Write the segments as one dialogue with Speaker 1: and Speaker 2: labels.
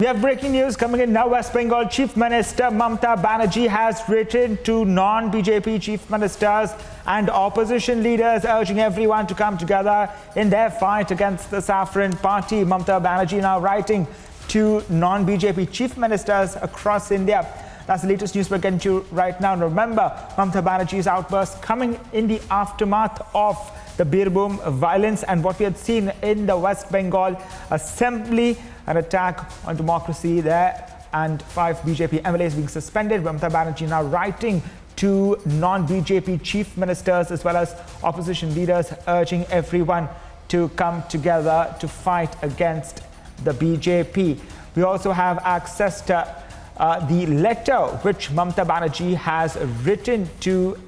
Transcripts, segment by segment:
Speaker 1: have breaking news coming in now. West Bengal Chief Minister Mamata Banerjee has written to non-BJP chief ministers and opposition leaders, urging everyone to come together in their fight against the Saffron party. Mamata Banerjee now writing to non-BJP chief ministers across India. That's the latest news we're getting to right now. Remember, Mamata Banerjee's outburst coming in the aftermath of the Birbhum violence and what we had seen in the West Bengal Assembly, an attack on democracy there, and 5 BJP MLAs being suspended. Mamata Banerjee now writing to non-BJP chief ministers as well as opposition leaders, urging everyone to come together to fight against the BJP. We also have access to the letter which Mamata Banerjee has written to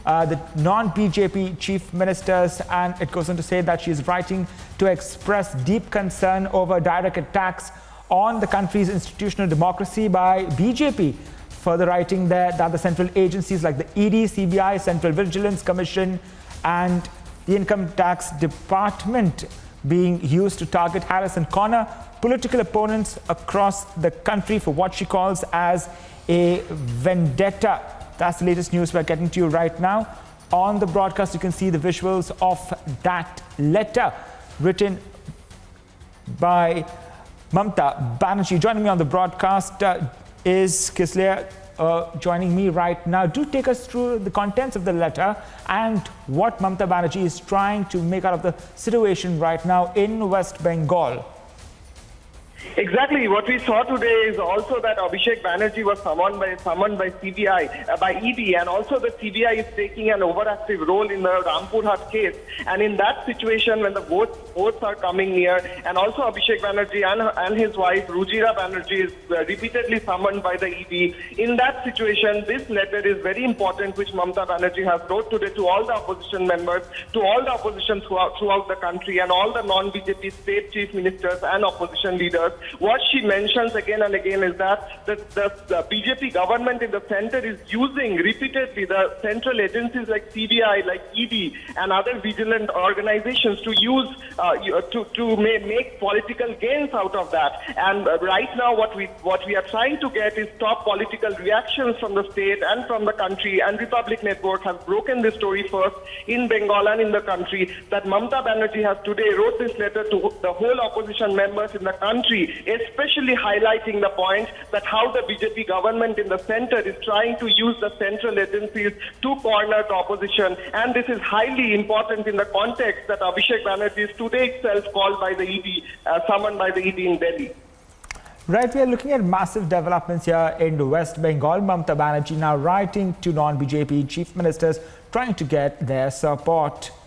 Speaker 1: the non-BJP chief ministers, and it goes on to say that she is writing to express deep concern over direct attacks on the country's institutional democracy by BJP. Further writing there that the central agencies like the ED, CBI, Central Vigilance Commission and the Income Tax Department being used to target, harass and corner political opponents across the country for what she calls as a vendetta. That's the latest news we're getting to you right now. On the broadcast, you can see the visuals of that letter written by Mamata Banerjee. Joining me on the broadcast is Kisleya, joining me right now. Do take us through the contents of the letter and what Mamata Banerjee is trying to make out of the situation right now in West Bengal.
Speaker 2: Exactly. What we saw today is also that Abhishek Banerjee was summoned by CBI, by ED, and also the CBI is taking an overactive role in the Rampurhat case. And in that situation, when the votes are coming near, and also Abhishek Banerjee and his wife Rujira Banerjee is repeatedly summoned by the ED. In that situation, this letter is very important, which Mamata Banerjee has wrote today to all the opposition members, to all the opposition throughout the country, and all the non-BJP state chief ministers and opposition leaders. What she mentions again and again is that the BJP government in the center is using repeatedly the central agencies like CBI, like ED, and other vigilant organizations to use to make political gains out of that. And right now, what we are trying to get is top political reactions from the state and from the country. And Republic Network has broken this story first in Bengal and in the country, that Mamata Banerjee has today wrote this letter to the whole opposition members in the country, especially highlighting the point that how the BJP government in the center is trying to use the central agencies to corner the opposition. And this is highly important in the context that Abhishek Banerjee is today itself called by the ED, summoned by the ED in Delhi.
Speaker 1: Right, we are looking at massive developments here in West Bengal. Mamata Banerjee now writing to non-BJP chief ministers, trying to get their support.